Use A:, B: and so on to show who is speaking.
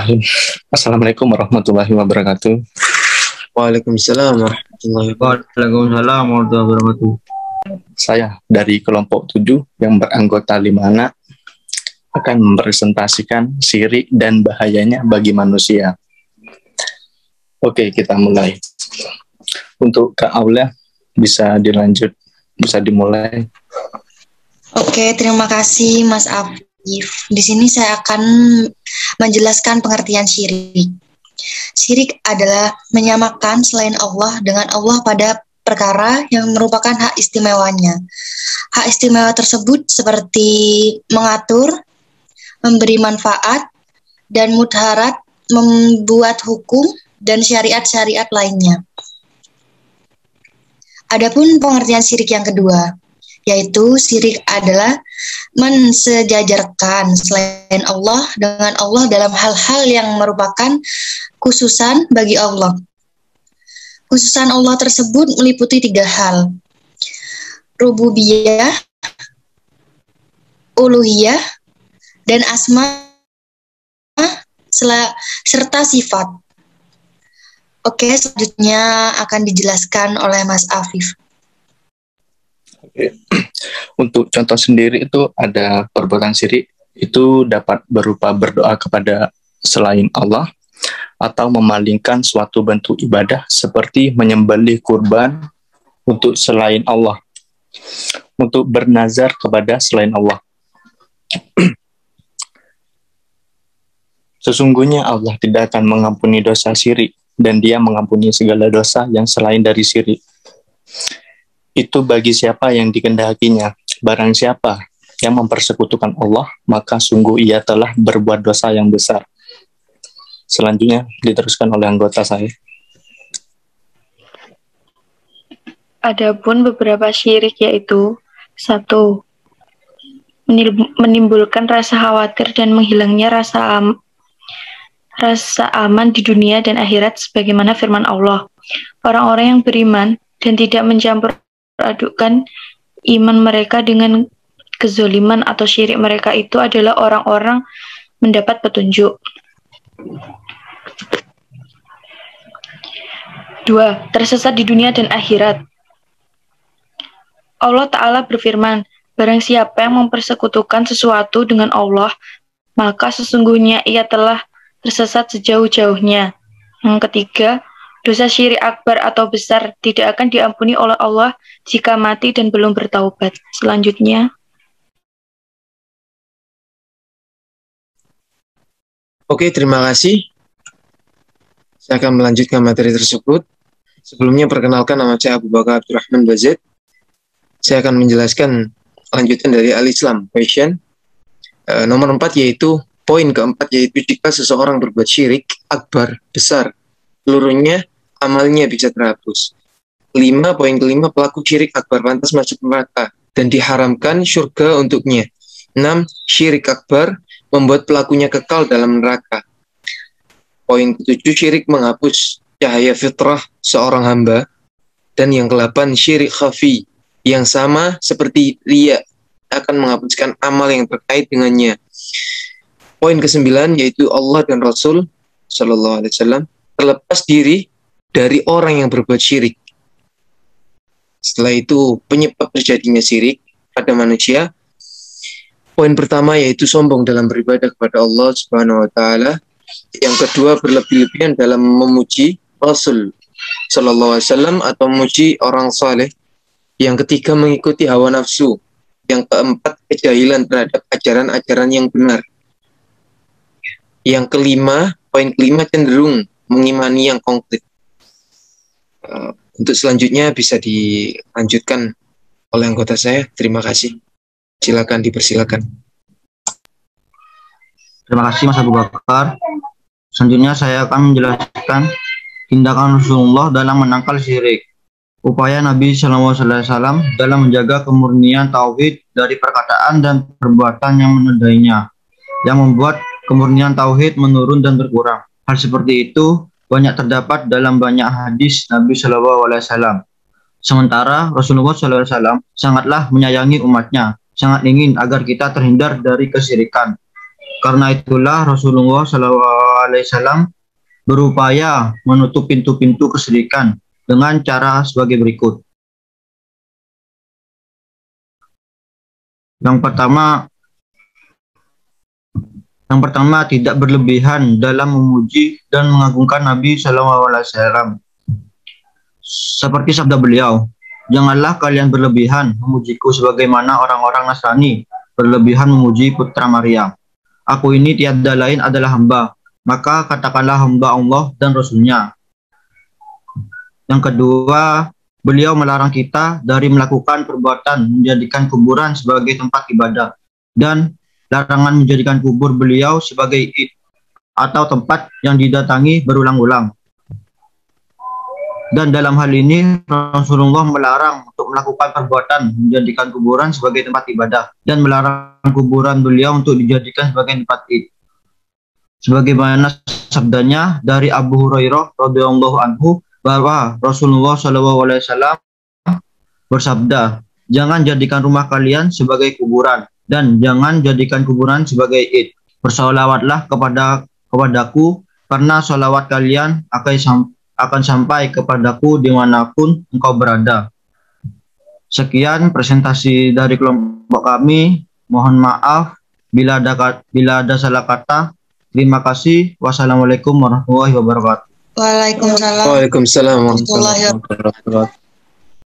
A: Bismillahirrahmanirrahim. Assalamualaikum warahmatullahi wabarakatuh.
B: Waalaikumsalam warahmatullahi wabarakatuh.
A: Saya dari kelompok 7 yang beranggota 5 anak akan mempresentasikan syirik dan bahayanya bagi manusia. Oke, kita mulai. Untuk Kak Aulia, bisa dimulai.
C: Oke, terima kasih Mas Afif. Di sini saya akan menjelaskan pengertian syirik. Syirik adalah menyamakan selain Allah dengan Allah pada perkara yang merupakan hak istimewanya. Hak istimewa tersebut seperti mengatur, memberi manfaat, dan mudharat, membuat hukum, dan syariat-syariat lainnya. Adapun pengertian syirik yang kedua, yaitu syirik adalah mensejajarkan selain Allah dengan Allah dalam hal-hal yang merupakan khususan bagi Allah. Khususan Allah tersebut meliputi 3 hal: rububiyah, uluhiyah, dan asma serta sifat. Oke, selanjutnya akan dijelaskan oleh Mas Afif.
A: Oke. Untuk contoh sendiri itu ada perbuatan syirik itu dapat berupa berdoa kepada selain Allah atau memalingkan suatu bentuk ibadah seperti menyembelih kurban untuk selain Allah, untuk bernazar kepada selain Allah. Sesungguhnya Allah tidak akan mengampuni dosa syirik dan Dia mengampuni segala dosa yang selain dari syirik. Itu bagi siapa yang dikehendakinya. Barang siapa yang mempersekutukan Allah, maka sungguh ia telah berbuat dosa yang besar. Selanjutnya diteruskan oleh anggota saya.
D: Adapun beberapa syirik yaitu 1. Menimbulkan rasa khawatir dan menghilangnya rasa aman di dunia dan akhirat sebagaimana firman Allah. Orang-orang yang beriman dan tidak mencampur adukkan iman mereka dengan kezoliman atau syirik mereka itu adalah orang-orang mendapat petunjuk. 2. Tersesat di dunia dan akhirat. Allah Ta'ala berfirman, barang siapa yang mempersekutukan sesuatu dengan Allah, maka sesungguhnya ia telah tersesat sejauh-jauhnya. Yang 3, dosa syirik akbar atau besar tidak akan diampuni oleh Allah jika mati dan belum bertaubat. Selanjutnya.
B: Oke, terima kasih. Saya akan melanjutkan materi tersebut. Sebelumnya perkenalkan, nama saya Abu Bakar Abdurrahman Bazid. Saya akan menjelaskan lanjutan dari Al-Islam question. Nomor 4 yaitu, poin keempat yaitu jika seseorang berbuat syirik akbar, besar, seluruhnya amalnya bisa terhapus. 5, poin kelima, pelaku syirik akbar pantas masuk neraka dan diharamkan surga untuknya. 6, syirik akbar membuat pelakunya kekal dalam neraka. Poin ke-7, syirik menghapus cahaya fitrah seorang hamba. Dan yang ke-8, syirik khafi yang sama seperti riya akan menghapuskan amal yang terkait dengannya. Poin ke-9 yaitu Allah dan Rasul Sallallahu Alaihi Wasallam terlepas diri dari orang yang berbuat syirik. Setelah itu penyebab terjadinya syirik pada manusia. Poin pertama yaitu sombong dalam beribadah kepada Allah Subhanahu wa taala. Yang kedua berlebih-lebihan dalam memuji Rasul Sallallahu Alaihi Wasallam atau memuji orang saleh. Yang ketiga mengikuti hawa nafsu. Yang keempat kejahilan terhadap ajaran-ajaran yang benar. Yang kelima, poin kelima cenderung mengimani yang konkret. Untuk selanjutnya bisa dilanjutkan oleh anggota saya. Terima kasih. Silakan dipersilakan.
E: Terima kasih Mas Abu Bakar. Selanjutnya saya akan menjelaskan tindakan Rasulullah dalam menangkal syirik. Upaya Nabi SAW dalam menjaga kemurnian tauhid dari perkataan dan perbuatan yang menodainya, yang membuat kemurnian tauhid menurun dan berkurang. Hal seperti itu banyak terdapat dalam banyak hadis Nabi SAW. Sementara Rasulullah SAW sangatlah menyayangi umatnya, sangat ingin agar kita terhindar dari kesyirikan. Karena itulah Rasulullah SAW berupaya menutup pintu-pintu kesyirikan dengan cara sebagai berikut. Yang pertama tidak berlebihan dalam memuji dan mengagungkan Nabi SAW. Seperti sabda beliau, janganlah kalian berlebihan memujiku sebagaimana orang-orang Nasrani berlebihan memuji putra Maryam. Aku ini tiada lain adalah hamba, maka katakanlah hamba Allah dan Rasulnya. Yang kedua, beliau melarang kita dari melakukan perbuatan menjadikan kuburan sebagai tempat ibadah dan larangan menjadikan kubur beliau sebagai id atau tempat yang didatangi berulang-ulang. Dan dalam hal ini Rasulullah melarang untuk melakukan perbuatan menjadikan kuburan sebagai tempat ibadah dan melarang kuburan beliau untuk dijadikan sebagai tempat id. Sebagaimana sabdanya dari Abu Hurairah radhiyallahu anhu bahwa Rasulullah SAW bersabda, jangan jadikan rumah kalian sebagai kuburan dan jangan jadikan kuburan sebagai id. Bersolawatlah kepadaku karena solawat kalian akan sampai kepadaku dimanapun engkau berada. Sekian presentasi dari kelompok kami. Mohon maaf bila ada salah kata. Terima kasih. Wassalamualaikum warahmatullahi wabarakatuh.
C: Waalaikumsalam
B: Waalaikumsalam warahmatullahi
C: warahmatullahi wabarakatuh.